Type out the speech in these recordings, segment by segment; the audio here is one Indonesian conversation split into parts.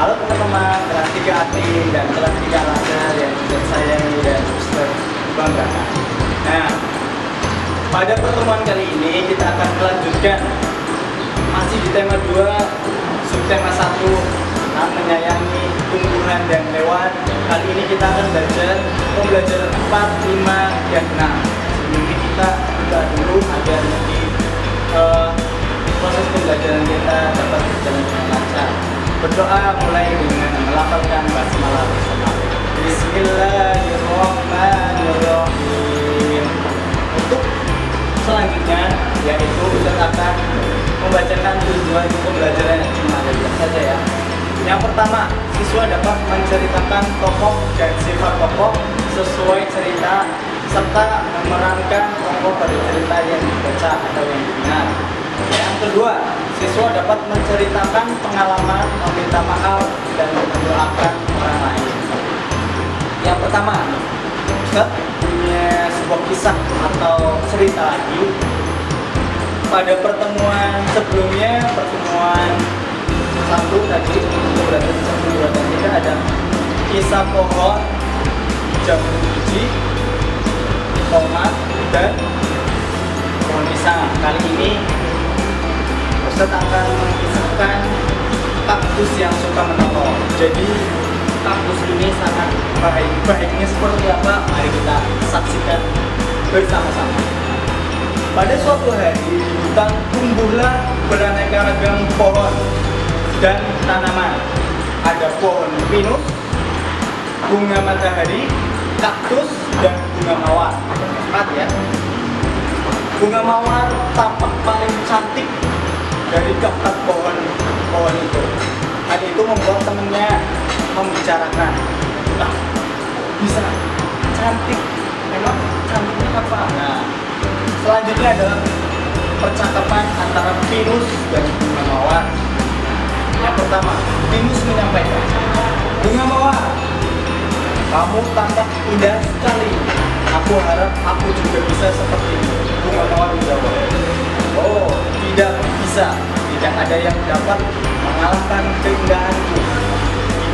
Halo teman-teman kelas 3 Atin dan kelas 3 Al-Azhar yang Ustaz sayangi dan Ustaz banggakan. Nah, pada pertemuan kali ini kita akan melanjutkan masih di tema 2, subtema 1 menyayangi tumbuhan dan hewan. Kali ini kita akan belajar pembelajaran 4, 5, dan 6. Sebelumnya kita buka dulu agar nanti proses pembelajaran kita dapat berjalan dengan lancar. Berdoa mulai dengan melafalkan basmalah bersama. Bismillahirrahmanirrahim. Untuk selanjutnya yaitu Ustaz akan membacakan tujuan pembelajaran yang cuma ada dua saja ya. Yang pertama, siswa dapat menceritakan tokoh dan sifat tokoh sesuai cerita serta memerankan tokoh pada cerita yang dibaca atau yang didengar. Yang kedua, siswa dapat menceritakan pengalaman, meminta maaf, dan mendoakan orang lain. Yang pertama, Ustaz punya sebuah kisah atau cerita lagi. Pada pertemuan sebelumnya, pertemuan satu tadi, berarti sebelum tadi ada kisah pohon, jambu biji, tomat, dan pohon pisang. Kali ini Ustaz akan mengisahkan kaktus yang suka menolong. Jadi kaktus ini sangat baik. Baiknya seperti apa? Mari kita saksikan bersama-sama. Pada suatu hari di hutan tumbuhlah beraneka ragam pohon dan tanaman. Ada pohon pinus, bunga matahari, kaktus, dan bunga mawar. Empat ya. Bunga mawar tampak paling cantik dari keempat pohon itu. Hal itu membuat temannya membicarakan, nah, bisa cantik, memang cantiknya apa? Nah, selanjutnya adalah percakapan antara pinus dan bunga mawar. Yang pertama, pinus menyampaikan, bunga mawar, kamu tampak indah sekali. Aku harap aku juga bisa seperti itu. Bunga mawar menjawab, oh, tidak bisa. Tidak ada yang dapat mengalahkan keindahanku di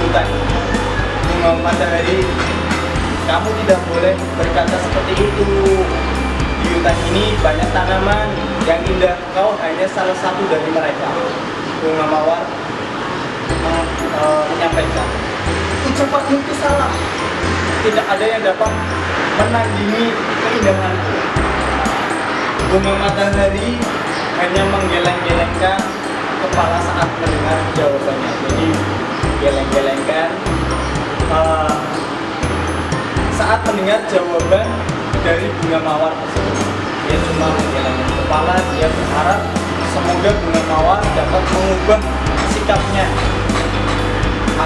hutan. Bunga matahari, kamu tidak boleh berkata seperti itu. Di hutan ini banyak tanaman yang indah. Kau hanya salah satu dari mereka. Bunga mawar menyampaikan, ucapanmu itu salah. Tidak ada yang dapat menandingi keindahanku. Bunga matahari hanya menggeleng-gelengkan kepala saat mendengar jawabannya. Jadi geleng-gelengkan saat mendengar jawaban dari bunga mawar tersebut. Dia cuma menggelengkan kepala. Dia berharap semoga bunga mawar dapat mengubah sikapnya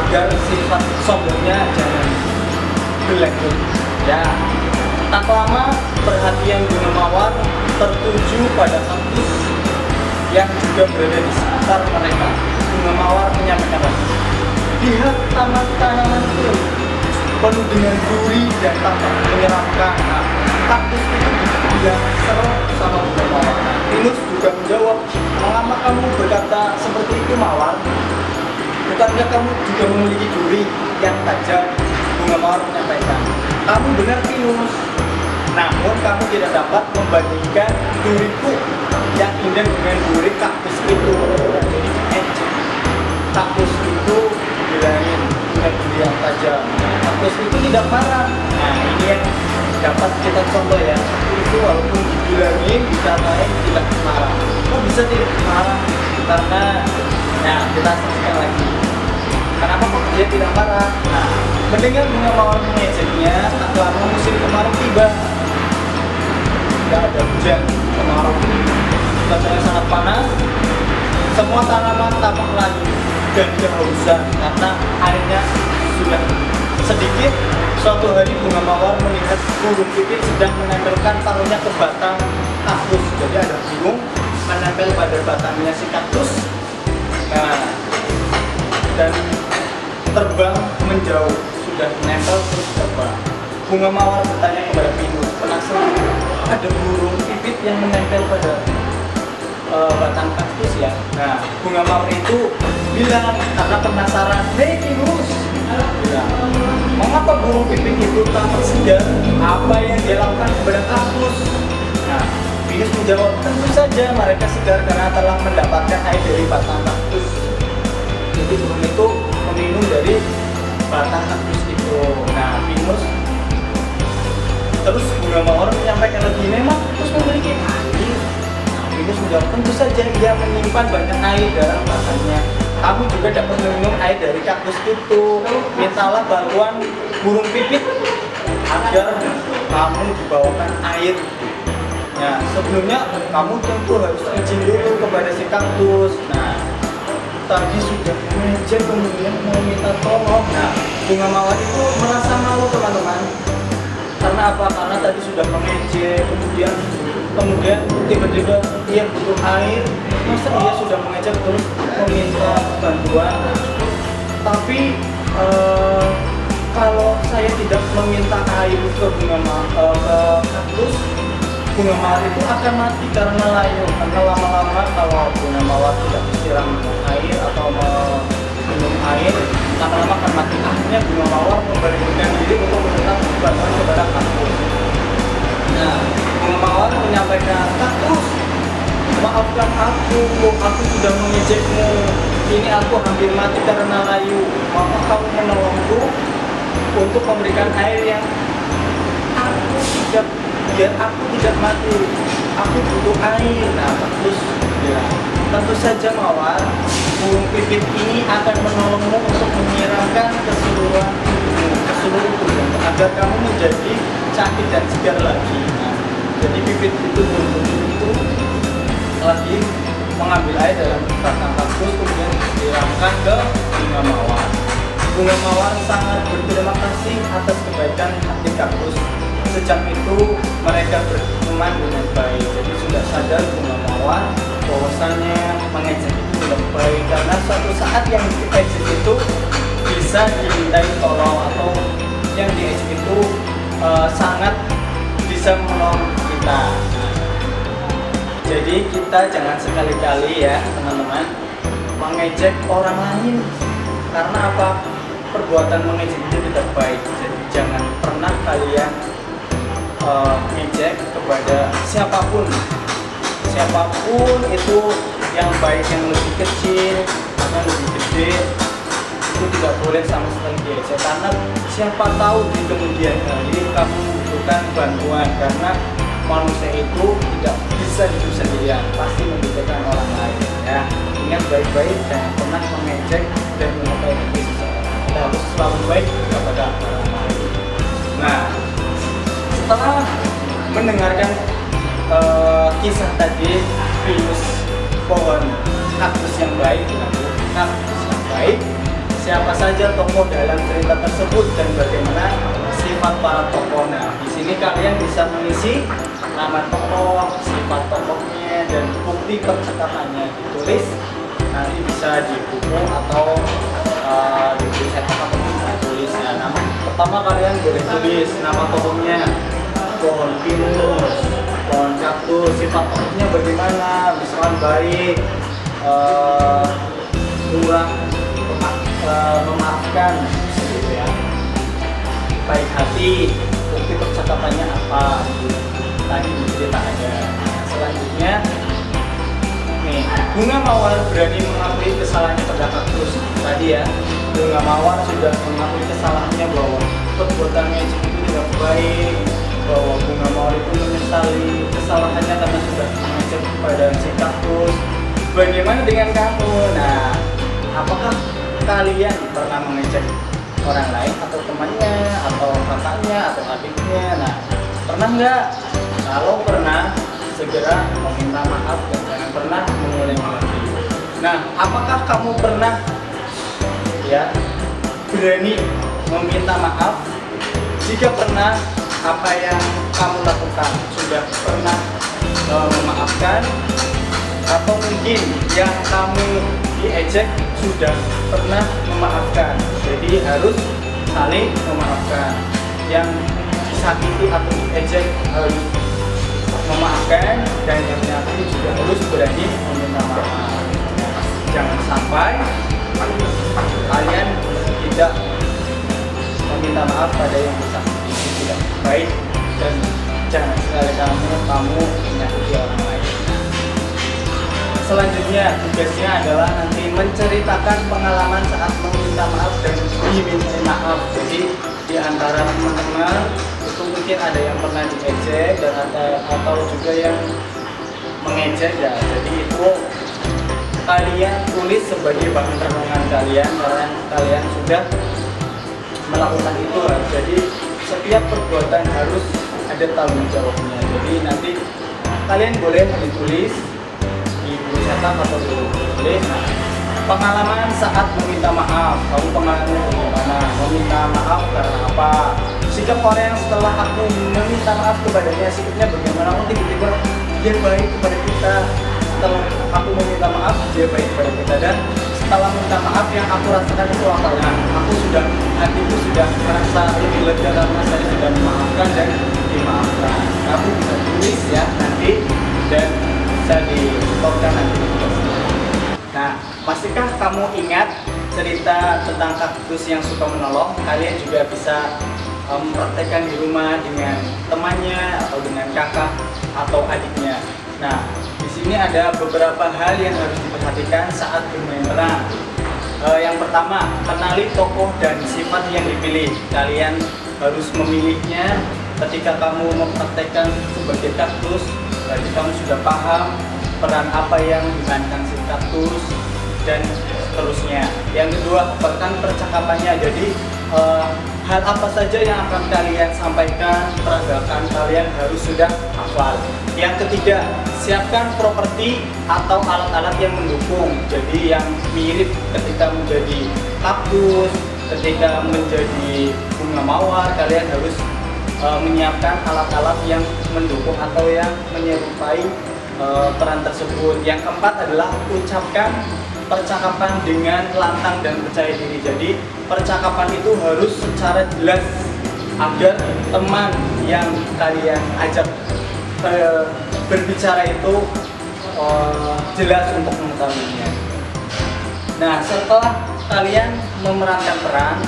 agar sifat sombongnya jangan berlanjut. Ya, tak lama perhatian bunga mawar tertuju pada kaktus yang juga berada di sekitar mereka. Bunga mawar menyampaikan lagi, lihat taman tanaman itu penuh dengan duri dan tampak menyeramkan. Nah, kaktus itu bilang serem sama bunga mawar. Pinus juga menjawab, mengapa kamu berkata seperti itu mawar? Bukankah kamu juga memiliki duri yang tajam? Bunga mawar menyampaikan, kamu benar Pinus, namun kamu tidak dapat membandingkan duriku yang indah dengan duri kaktus itu. Jadi kaktus itu bilangin dengan duri yang tajam. Kaktus itu tidak marah. Nah, ini yang dapat kita contoh ya. Itu walaupun dibilangin dikatain tidak marah. Kok bisa tidak marah? Karena, nah, kita saksikan lagi. Kenapa kok dia tidak marah? Nah, mendengar bunga mawar mengejeknya, tak lama musim kemarau tiba. Tidak ada hujan, kemarau, cuacanya sangat panas. Semua tanaman tampak layu dan kehausan karena airnya sudah sedikit. Suatu hari bunga mawar melihat burung pipit sedang menempelkan paruhnya ke batang kaktus. Jadi ada burung menempel pada batangnya si kaktus. Nah, dan terbang menjauh, sudah menempel terus terbang. Bunga mawar bertanya kepada Pinus, penasaran, ada burung pipit yang menempel pada batang kaktus ya. Nah, bunga mawar itu bilang karena penasaran, "Hei Pinus," bilang, "mengapa burung pipit itu tampak segar? Apa yang dia lakukan kepada kaktus?" Nah, Pinus menjawab, "Tentu saja mereka segar karena telah mendapatkan air dari batang kaktus." Jadi burung itu meminum dari batang kaktus itu. Nah, Pinus terus bunga mawar menyampaikan lagi, "Memang kaktus memiliki air?" Nah, Pinus menjawab, "Tentu saja ia menyimpan banyak air dalam batangnya. Kamu juga dapat meminum air dari kaktus itu. Mintalah bantuan burung pipit agar kamu dibawakan air. Nah, sebelumnya kamu tentu harus izin dulu kepada si kaktus." Nah, tadi sudah mengejek kemudian mau minta tolong. Nah, bunga mawar itu merasa malu teman-teman. Karena apa? Karena tadi sudah mengejek, kemudian tiba-tiba dia butuh air. Masa dia sudah mengejek terus meminta bantuan? Tapi kalau saya tidak meminta air ke kaktus, bunga mawar itu akan mati karena layu. Karena lama-lama kalau bunga mawar tidak disiram air atau minum air, lama-lama akan mati. Akhirnya bunga mawar memberanikan diri untuk meminta bantuan kepada kaktus. Nah, bunga mawar menyampaikan, "Kaktus, maafkan aku sudah mengejekmu. Ini aku hampir mati karena layu. Maka kamu menolongku untuk memberikan air yang biar aku tidak mati. Aku butuh air." Nah, kaktus bilang, "Tentu saja mawar, burung pipit ini akan menolongmu untuk menyiramkan ke seluruh tubuhmu agar kamu menjadi cantik dan segar lagi." Nah, jadi pipit itu lagi mengambil air dalam batang kaktus kemudian disiramkan ke bunga mawar. Bunga mawar sangat berterima kasih atas kebaikan hati kaktus. Sejak itu mereka berteman dengan baik. Jadi sudah sadar bunga mawar bahwasannya mengejek itu tidak baik, karena suatu saat yang diejek itu bisa dimintai tolong, atau yang diejek itu sangat bisa menolong kita. Jadi kita jangan sekali-kali ya teman-teman mengejek orang lain. Karena apa? Perbuatan mengejek itu tidak baik. Jadi jangan pernah kalian mengejek kepada siapapun itu, yang baik yang lebih kecil yang lebih gede, itu tidak boleh sama sekali diejek. Karena siapa tahu di kemudian hari kamu membutuhkan bantuan, karena manusia itu tidak bisa hidup sendirian, pasti membutuhkan orang lain ya. Ingat baik-baik, jangan pernah mengejek dan menyukai hati seseorang. Kita harus selalu baik kepada orang lain. Nah, setelah mendengarkan kisah tadi, Pinus pohon kaktus yang baik, siapa saja tokoh dalam cerita tersebut dan bagaimana sifat para tokoh. Nah, di sini kalian bisa mengisi nama tokoh, sifat tokohnya, dan bukti percakapannya ditulis. Nanti bisa di buku atau di cetak atau ditulis. Nah, nama pertama kalian boleh tulis nama tokohnya, pohon pinus, pohon kaktus, sifat tokohnya bagaimana, misalkan baik, murah, memaafkan, gitu ya, baik hati, bukti percakapannya apa, tadi cerita aja. Nah, selanjutnya nih, bunga mawar berani mengakui kesalahannya pada kaktus. Tadi ya, bunga mawar sudah mengakui kesalahannya bahwa perbuatannya itu tidak baik, bahwa bunga mawar itu menyesali kesalahannya karena sudah mengejek pada si kaktus. Bagaimana dengan kamu? Nah, apakah kalian pernah mengejek orang lain, atau temannya, atau kakaknya, atau adiknya? Nah, pernah nggak? Kalau pernah, segera meminta maaf dan jangan pernah mengulangi lagi. Nah, apakah kamu pernah ya berani meminta maaf? Jika pernah, apa yang kamu lakukan? Sudah pernah memaafkan? Atau mungkin yang kamu diejek sudah pernah memaafkan? Jadi harus saling memaafkan. Yang disakiti atau diejek harus memaafkan, dan yang terakhir juga harus berani meminta maaf. Jangan sampai kalian tidak meminta maaf pada yang bersangkutan, itu tidak baik, dan jangan sekali kamu menyakiti orang lain. Selanjutnya tugasnya adalah nanti menceritakan pengalaman saat meminta maaf dan diminta maaf. Jadi di antara teman-teman itu mungkin ada yang pernah diejek dan atau juga yang mengejek ya. Jadi itu kalian tulis sebagai bahan renungan kalian karena kalian sudah melakukan itu. Jadi setiap perbuatan harus ada tanggung jawabnya. Jadi nanti kalian boleh ditulis di buku cetak atau ditulis pengalaman saat meminta maaf. Kamu pengalamannya bagaimana? Meminta maaf karena apa? Sikap orang yang setelah aku meminta maaf kepadanya, sikapnya bagaimana? Oh, tiba-tiba dia baik kepada kita. Setelah aku meminta maaf, dia baik kepada kita. Dan setelah minta maaf yang aku rasakan itu awalnya, aku sudah, hatiku sudah merasa lebih lega karena saya sudah memaafkan dan dimaafkan. Kamu bisa tulis ya nanti dan bisa di-stopkan nanti. Nah, masihkah kamu ingat cerita tentang kaktus yang suka menolong? Kalian juga bisa mempraktekkan di rumah dengan temannya atau dengan kakak atau adiknya. Nah, di sini ada beberapa hal yang harus diperhatikan saat bermain peran. Yang pertama, kenali tokoh dan sifat yang dipilih. Kalian harus memilihnya. Ketika kamu mempraktekkan sebagai kaktus, berarti kamu sudah paham peran apa yang dimainkan si kaktus dan seterusnya. Yang kedua, bahkan percakapannya. Jadi hal apa saja yang akan kalian sampaikan, peragakan, kalian harus sudah hafal. Yang ketiga, siapkan properti atau alat-alat yang mendukung. Jadi yang mirip ketika menjadi kaktus, ketika menjadi bunga mawar, kalian harus menyiapkan alat-alat yang mendukung atau yang menyerupai peran tersebut. Yang keempat adalah ucapkan percakapan dengan lantang dan percaya diri. Jadi percakapan itu harus secara jelas agar teman yang kalian ajak berbicara itu jelas untuk mengetahuinya. Nah, setelah kalian memerankan peran,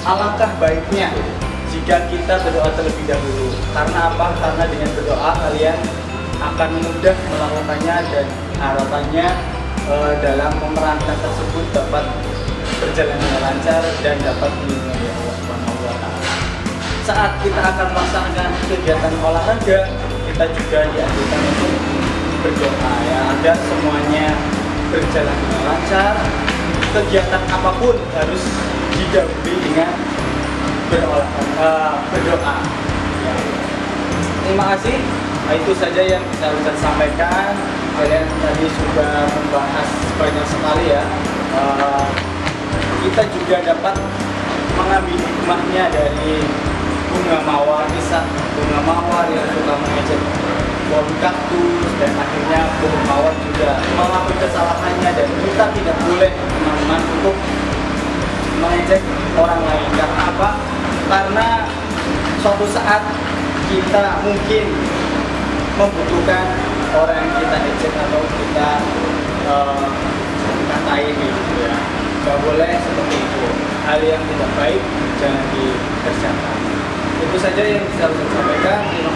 alangkah baiknya jika kita berdoa terlebih dahulu. Karena apa? Karena dengan berdoa kalian akan mudah melakukannya dan harapannya dalam pemerankan tersebut dapat berjalan dengan lancar dan dapat dilindungi Allah Subhanahu wa Ta'ala. Saat kita akan melaksanakan kegiatan olahraga, kita juga dianjurkan untuk berdoa ya, agar semuanya berjalan dengan lancar. Kegiatan apapun harus didahului dengan berdoa. Ya. Terima kasih. Nah, itu saja yang bisa saya sampaikan. Kalian tadi sudah membahas banyak sekali ya. Kita juga dapat mengambil hikmahnya dari bunga mawar, kisah bunga mawar yang suka mengejek pohon kaktus dan akhirnya bunga mawar juga mengakui kesalahannya, dan kita tidak boleh teman-teman untuk mengejek orang lain. Karena apa? Karena suatu saat kita mungkin membutuhkan orang yang kita ejek atau kita katain gitu ya. Gak boleh seperti itu. Hal yang tidak baik jangan dikerjakan. Itu saja yang bisa saya sampaikan. Terima